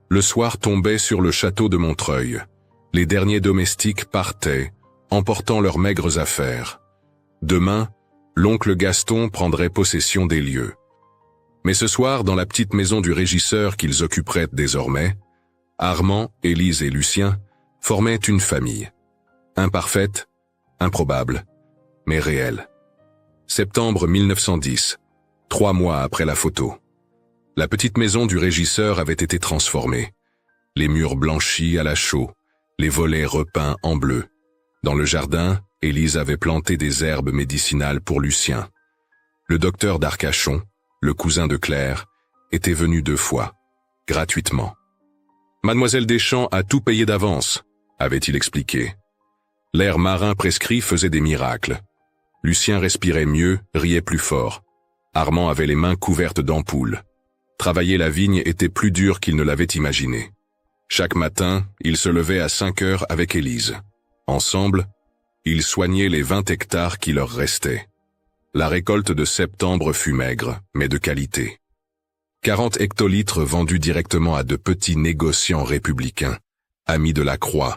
S1: Le soir tombait sur le château de Montreuil. Les derniers domestiques partaient, emportant leurs maigres affaires. Demain, l'oncle Gaston prendrait possession des lieux. Mais ce soir, dans la petite maison du régisseur qu'ils occuperaient désormais, Armand, Élise et Lucien formaient une famille. Imparfaite, improbable, mais réelle. Septembre 1910, 3 mois après la photo. La petite maison du régisseur avait été transformée. Les murs blanchis à la chaux, les volets repeints en bleu. Dans le jardin, Élise avait planté des herbes médicinales pour Lucien. Le docteur d'Arcachon, le cousin de Claire, était venu 2 fois, gratuitement. Mademoiselle Deschamps a tout payé d'avance, avait-il expliqué. L'air marin prescrit faisait des miracles. Lucien respirait mieux, riait plus fort. Armand avait les mains couvertes d'ampoules. Travailler la vigne était plus dur qu'il ne l'avait imaginé. Chaque matin, il se levait à 5 heures avec Élise. Ensemble, ils soignaient les 20 hectares qui leur restaient. La récolte de septembre fut maigre, mais de qualité. 40 hectolitres vendus directement à de petits négociants républicains, amis de la Croix,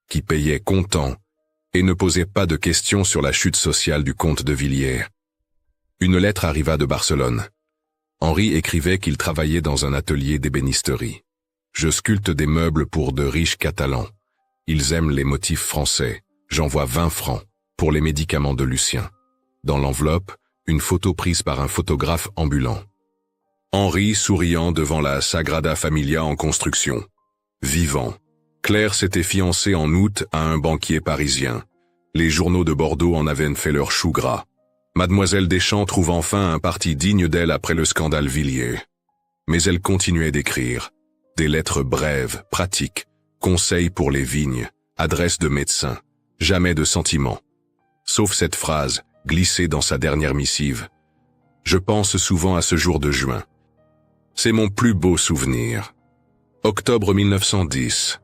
S1: qui payaient comptant et ne posaient pas de questions sur la chute sociale du comte de Villiers. Une lettre arriva de Barcelone. Henri écrivait qu'il travaillait dans un atelier d'ébénisterie. « Je sculpte des meubles pour de riches Catalans. Ils aiment les motifs français. J'envoie 20 francs pour les médicaments de Lucien. » Dans l'enveloppe, une photo prise par un photographe ambulant. Henri souriant devant la Sagrada Familia en construction. Vivant. Claire s'était fiancée en août à un banquier parisien. Les journaux de Bordeaux en avaient fait leur chou gras. Mademoiselle Deschamps trouve enfin un parti digne d'elle après le scandale Villiers. Mais elle continuait d'écrire. Des lettres brèves, pratiques, conseils pour les vignes, adresses de médecins, jamais de sentiments. Sauf cette phrase, glissée dans sa dernière missive. Je pense souvent à ce jour de juin. C'est mon plus beau souvenir. Octobre 1910.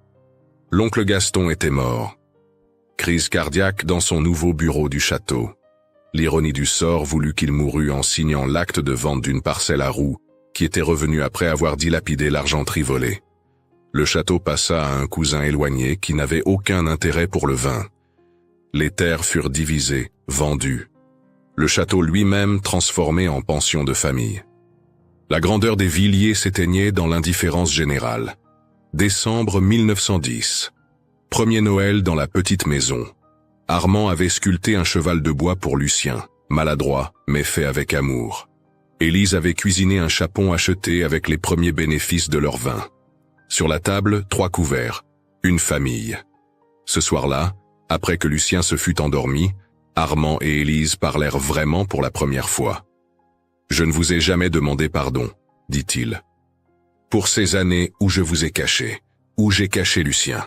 S1: L'oncle Gaston était mort. Crise cardiaque dans son nouveau bureau du château. L'ironie du sort voulut qu'il mourût en signant l'acte de vente d'une parcelle à Roux, qui était revenu après avoir dilapidé l'argenterie volée. Le château passa à un cousin éloigné qui n'avait aucun intérêt pour le vin. Les terres furent divisées, vendues. Le château lui-même transformé en pension de famille. La grandeur des Villiers s'éteignait dans l'indifférence générale. Décembre 1910. Premier Noël dans la petite maison. Armand avait sculpté un cheval de bois pour Lucien, maladroit, mais fait avec amour. Élise avait cuisiné un chapon acheté avec les premiers bénéfices de leur vin. Sur la table, 3 couverts, une famille. Ce soir-là, après que Lucien se fût endormi, Armand et Élise parlèrent vraiment pour la première fois. « Je ne vous ai jamais demandé pardon, » dit-il. « Pour ces années où je vous ai caché, où j'ai caché Lucien. »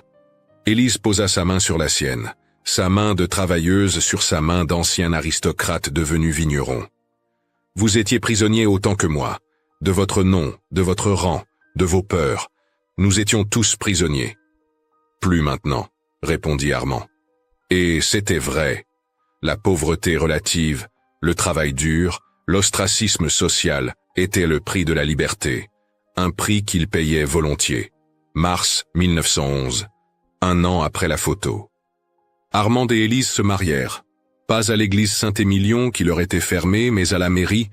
S1: Élise posa sa main sur la sienne, sa main de travailleuse sur sa main d'ancien aristocrate devenu vigneron. « Vous étiez prisonnier autant que moi, de votre nom, de votre rang, de vos peurs. Nous étions tous prisonniers. »« Plus maintenant, » répondit Armand. Et c'était vrai. La pauvreté relative, le travail dur, l'ostracisme social étaient le prix de la liberté, un prix qu'il payait volontiers. Mars 1911, 1 an après la photo. Armand et Élise se marièrent, pas à l'église Saint-Émilion qui leur était fermée, mais à la mairie,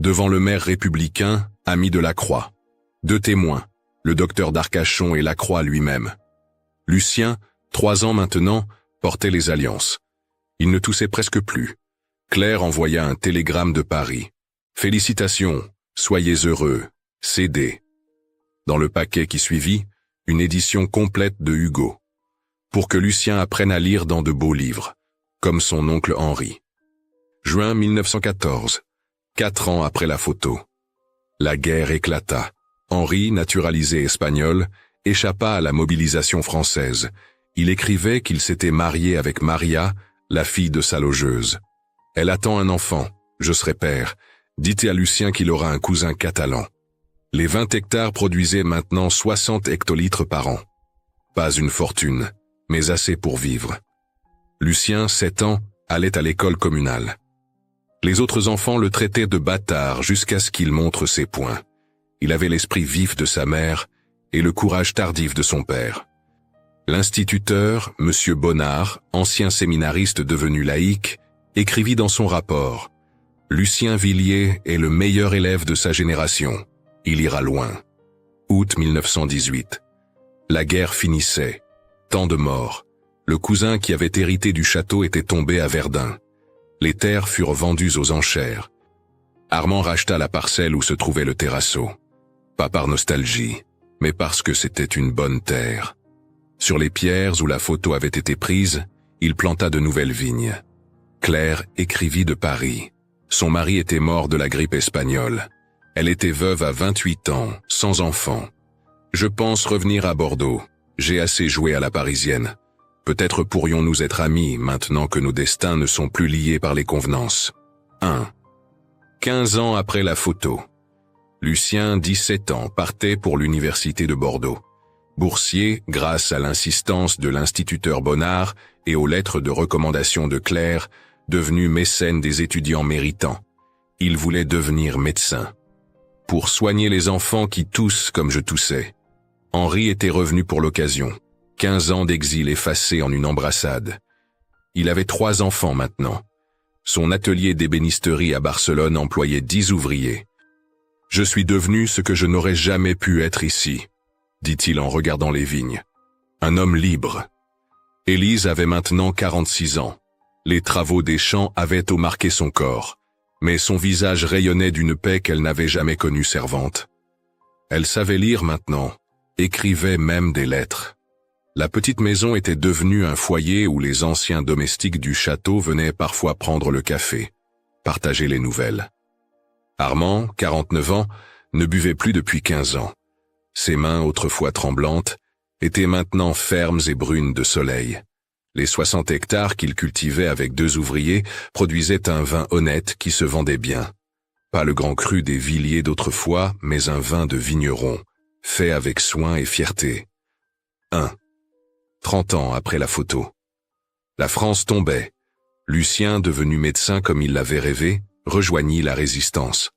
S1: devant le maire républicain, ami de Lacroix. 2 témoins, le docteur d'Arcachon et Lacroix lui-même. Lucien, 3 ans maintenant, portait les alliances. Il ne toussait presque plus. Claire envoya un télégramme de Paris. « Félicitations, soyez heureux, CD. » Dans le paquet qui suivit, une édition complète de Hugo. Pour que Lucien apprenne à lire dans de beaux livres, comme son oncle Henri. Juin 1914, 4 ans après la photo. La guerre éclata. Henri, naturalisé espagnol, échappa à la mobilisation française. Il écrivait qu'il s'était marié avec Maria, la fille de sa logeuse. « Elle attend un enfant, je serai père. Dites à Lucien qu'il aura un cousin catalan. » Les 20 hectares produisaient maintenant 60 hectolitres par an. Pas une fortune, mais assez pour vivre. Lucien, 7 ans, allait à l'école communale. Les autres enfants le traitaient de bâtard jusqu'à ce qu'il montre ses poings. Il avait l'esprit vif de sa mère et le courage tardif de son père. L'instituteur, M. Bonnard, ancien séminariste devenu laïc, écrivit dans son rapport « Lucien Villiers est le meilleur élève de sa génération. Il ira loin. » Août 1918. La guerre finissait. Tant de morts. Le cousin qui avait hérité du château était tombé à Verdun. Les terres furent vendues aux enchères. Armand racheta la parcelle où se trouvait le terrazzo. Pas par nostalgie, mais parce que c'était une bonne terre. Sur les pierres où la photo avait été prise, il planta de nouvelles vignes. Claire écrivit de Paris. Son mari était mort de la grippe espagnole. Elle était veuve à 28 ans, sans enfant. Je pense revenir à Bordeaux. J'ai assez joué à la parisienne. Peut-être pourrions-nous être amis maintenant que nos destins ne sont plus liés par les convenances. 1. 15 ans après la photo. Lucien, 17 ans, partait pour l'université de Bordeaux. Boursier, grâce à l'insistance de l'instituteur Bonnard et aux lettres de recommandation de Claire, devenu mécène des étudiants méritants. Il voulait devenir médecin. Pour soigner les enfants qui toussent comme je toussais. Henri était revenu pour l'occasion. 15 ans d'exil effacés en une embrassade. Il avait 3 enfants maintenant. Son atelier d'ébénisterie à Barcelone employait 10 ouvriers. « Je suis devenu ce que je n'aurais jamais pu être ici », dit-il en regardant les vignes. Un homme libre. Élise avait maintenant 46 ans. Les travaux des champs avaient tôt marqué son corps, mais son visage rayonnait d'une paix qu'elle n'avait jamais connue servante. Elle savait lire maintenant, écrivait même des lettres. La petite maison était devenue un foyer où les anciens domestiques du château venaient parfois prendre le café, partager les nouvelles. Armand, 49 ans, ne buvait plus depuis 15 ans. Ses mains, autrefois tremblantes, étaient maintenant fermes et brunes de soleil. Les 60 hectares qu'il cultivait avec 2 ouvriers produisaient un vin honnête qui se vendait bien. Pas le grand cru des Villiers d'autrefois, mais un vin de vigneron, fait avec soin et fierté. 1. 30 ans après la photo. La France tombait. Lucien, devenu médecin comme il l'avait rêvé, rejoignit la résistance.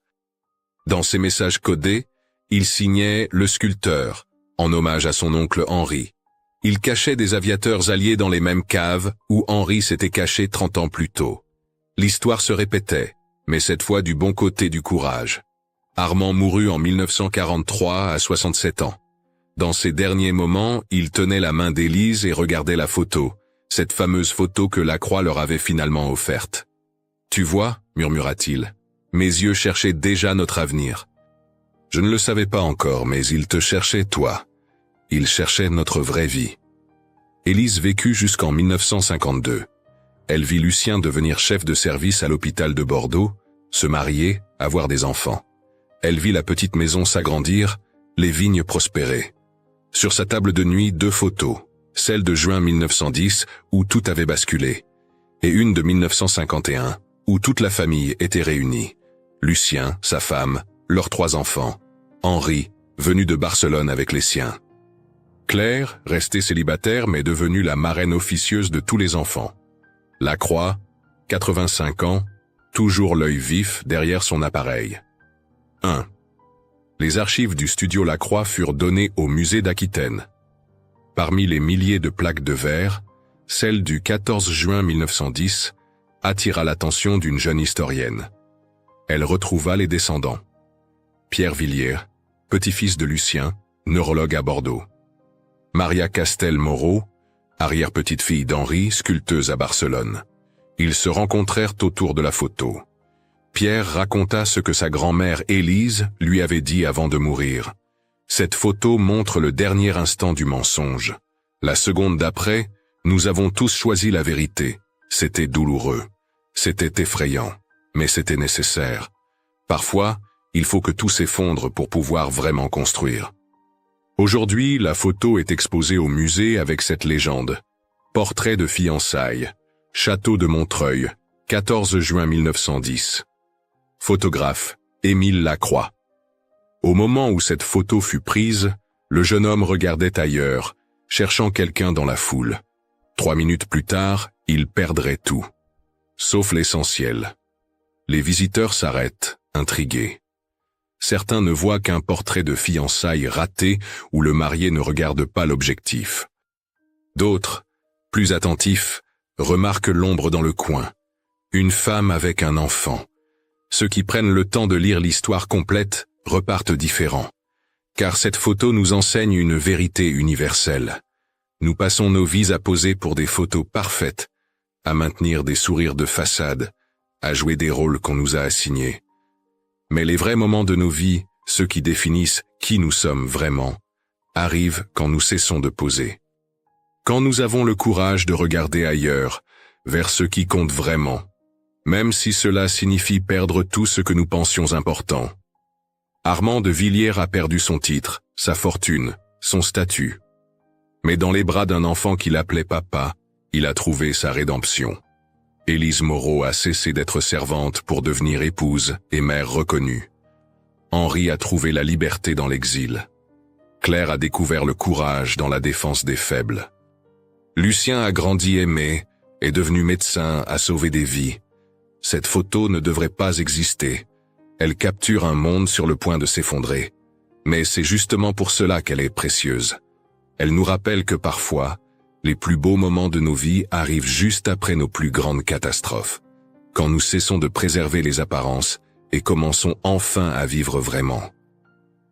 S1: Dans ses messages codés, il signait « Le sculpteur », en hommage à son oncle Henri. Il cachait des aviateurs alliés dans les mêmes caves où Henri s'était caché 30 ans plus tôt. L'histoire se répétait, mais cette fois du bon côté du courage. Armand mourut en 1943 à 67 ans. Dans ses derniers moments, il tenait la main d'Élise et regardait la photo, cette fameuse photo que Lacroix leur avait finalement offerte. « Tu vois » murmura-t-il, « mes yeux cherchaient déjà notre avenir. » Je ne le savais pas encore, mais il te cherchait toi. Il cherchait notre vraie vie. Élise vécut jusqu'en 1952. Elle vit Lucien devenir chef de service à l'hôpital de Bordeaux, se marier, avoir des enfants. Elle vit la petite maison s'agrandir, les vignes prospérer. Sur sa table de nuit, 2 photos, celle de juin 1910 où tout avait basculé, et une de 1951 où toute la famille était réunie. Lucien, sa femme, leurs 3 enfants. Henri, venu de Barcelone avec les siens. Claire, restée célibataire mais devenue la marraine officieuse de tous les enfants. Lacroix, 85 ans, toujours l'œil vif derrière son appareil. 1. Les archives du studio Lacroix furent données au musée d'Aquitaine. Parmi les milliers de plaques de verre, celle du 14 juin 1910 attira l'attention d'une jeune historienne. Elle retrouva les descendants. Pierre Villiers, petit-fils de Lucien, neurologue à Bordeaux. Maria Castel-Moreau, arrière-petite-fille d'Henri, sculpteuse à Barcelone. Ils se rencontrèrent autour de la photo. Pierre raconta ce que sa grand-mère Élise lui avait dit avant de mourir. Cette photo montre le dernier instant du mensonge. La seconde d'après, nous avons tous choisi la vérité. C'était douloureux. C'était effrayant. Mais c'était nécessaire. Parfois, il faut que tout s'effondre pour pouvoir vraiment construire. Aujourd'hui, la photo est exposée au musée avec cette légende. Portrait de fiançailles. Château de Montreuil. 14 juin 1910. Photographe, Émile Lacroix. Au moment où cette photo fut prise, le jeune homme regardait ailleurs, cherchant quelqu'un dans la foule. 3 minutes plus tard, il perdrait tout. Sauf l'essentiel. Les visiteurs s'arrêtent, intrigués. Certains ne voient qu'un portrait de fiançailles raté où le marié ne regarde pas l'objectif. D'autres, plus attentifs, remarquent l'ombre dans le coin. Une femme avec un enfant. Ceux qui prennent le temps de lire l'histoire complète repartent différents. Car cette photo nous enseigne une vérité universelle. Nous passons nos vies à poser pour des photos parfaites, à maintenir des sourires de façade, à jouer des rôles qu'on nous a assignés. Mais les vrais moments de nos vies ceux qui définissent qui nous sommes vraiment, arrivent quand nous cessons de poser. Quand nous avons le courage de regarder ailleurs, vers ce qui compte vraiment, même si cela signifie perdre tout ce que nous pensions important. Armand de Villiers a perdu son titre, sa fortune, son statut. Mais dans les bras d'un enfant qu'il appelait papa, il a trouvé sa rédemption. Élise Moreau a cessé d'être servante pour devenir épouse et mère reconnue. Henri a trouvé la liberté dans l'exil. Claire a découvert le courage dans la défense des faibles. Lucien a grandi aimé, est devenu médecin, a sauvé des vies. Cette photo ne devrait pas exister. Elle capture un monde sur le point de s'effondrer. Mais c'est justement pour cela qu'elle est précieuse. Elle nous rappelle que parfois, les plus beaux moments de nos vies arrivent juste après nos plus grandes catastrophes. Quand nous cessons de préserver les apparences et commençons enfin à vivre vraiment.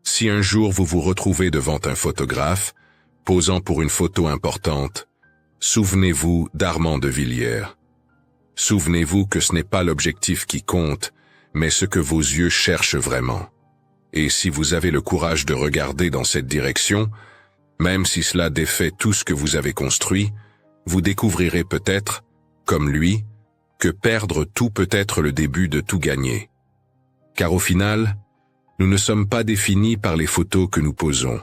S1: Si un jour vous vous retrouvez devant un photographe, posant pour une photo importante, souvenez-vous d'Armand de Villiers. Souvenez-vous que ce n'est pas l'objectif qui compte, mais ce que vos yeux cherchent vraiment. Et si vous avez le courage de regarder dans cette direction, même si cela défait tout ce que vous avez construit, vous découvrirez peut-être, comme lui, que perdre tout peut être le début de tout gagner. Car au final, nous ne sommes pas définis par les photos que nous posons,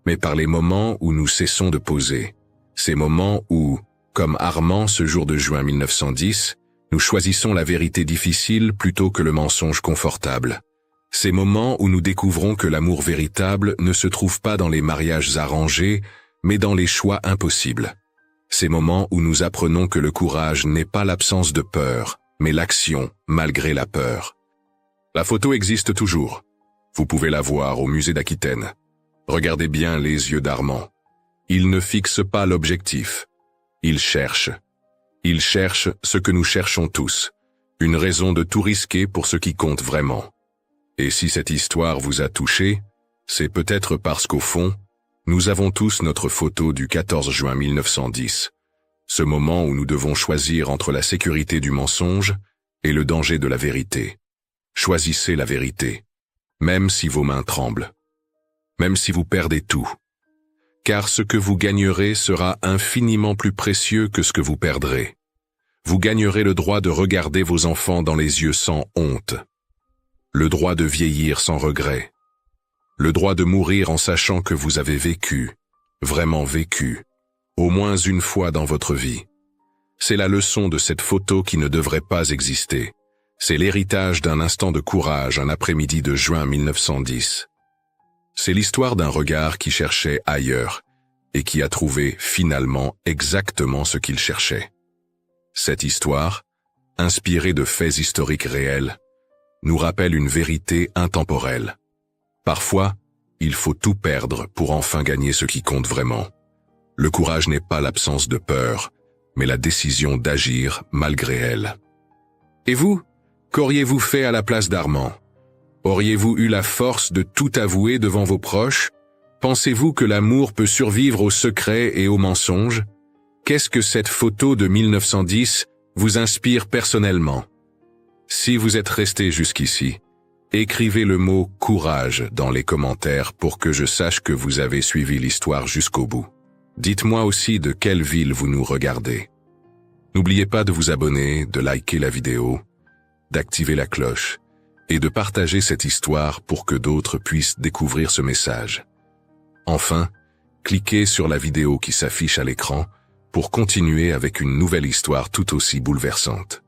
S1: mais par les moments où nous cessons de poser. Ces moments où, comme Armand ce jour de juin 1910, nous choisissons la vérité difficile plutôt que le mensonge confortable. Ces moments où nous découvrons que l'amour véritable ne se trouve pas dans les mariages arrangés, mais dans les choix impossibles. Ces moments où nous apprenons que le courage n'est pas l'absence de peur, mais l'action malgré la peur. La photo existe toujours. Vous pouvez la voir au musée d'Aquitaine. Regardez bien les yeux d'Armand. Il ne fixe pas l'objectif. Il cherche. Il cherche ce que nous cherchons tous. Une raison de tout risquer pour ce qui compte vraiment. Et si cette histoire vous a touché, c'est peut-être parce qu'au fond, nous avons tous notre photo du 14 juin 1910. Ce moment où nous devons choisir entre la sécurité du mensonge et le danger de la vérité. Choisissez la vérité. Même si vos mains tremblent. Même si vous perdez tout. Car ce que vous gagnerez sera infiniment plus précieux que ce que vous perdrez. Vous gagnerez le droit de regarder vos enfants dans les yeux sans honte. Le droit de vieillir sans regret. Le droit de mourir en sachant que vous avez vécu, vraiment vécu, au moins une fois dans votre vie. C'est la leçon de cette photo qui ne devrait pas exister. C'est l'héritage d'un instant de courage un après-midi de juin 1910. C'est l'histoire d'un regard qui cherchait ailleurs et qui a trouvé finalement exactement ce qu'il cherchait. Cette histoire, inspirée de faits historiques réels, nous rappelle une vérité intemporelle. Parfois, il faut tout perdre pour enfin gagner ce qui compte vraiment. Le courage n'est pas l'absence de peur, mais la décision d'agir malgré elle. Et vous, qu'auriez-vous fait à la place d'Armand ? Auriez-vous eu la force de tout avouer devant vos proches ? Pensez-vous que l'amour peut survivre aux secrets et aux mensonges ? Qu'est-ce que cette photo de 1910 vous inspire personnellement ? Si vous êtes resté jusqu'ici, écrivez le mot « courage » dans les commentaires pour que je sache que vous avez suivi l'histoire jusqu'au bout. Dites-moi aussi de quelle ville vous nous regardez. N'oubliez pas de vous abonner, de liker la vidéo, d'activer la cloche et de partager cette histoire pour que d'autres puissent découvrir ce message. Enfin, cliquez sur la vidéo qui s'affiche à l'écran pour continuer avec une nouvelle histoire tout aussi bouleversante.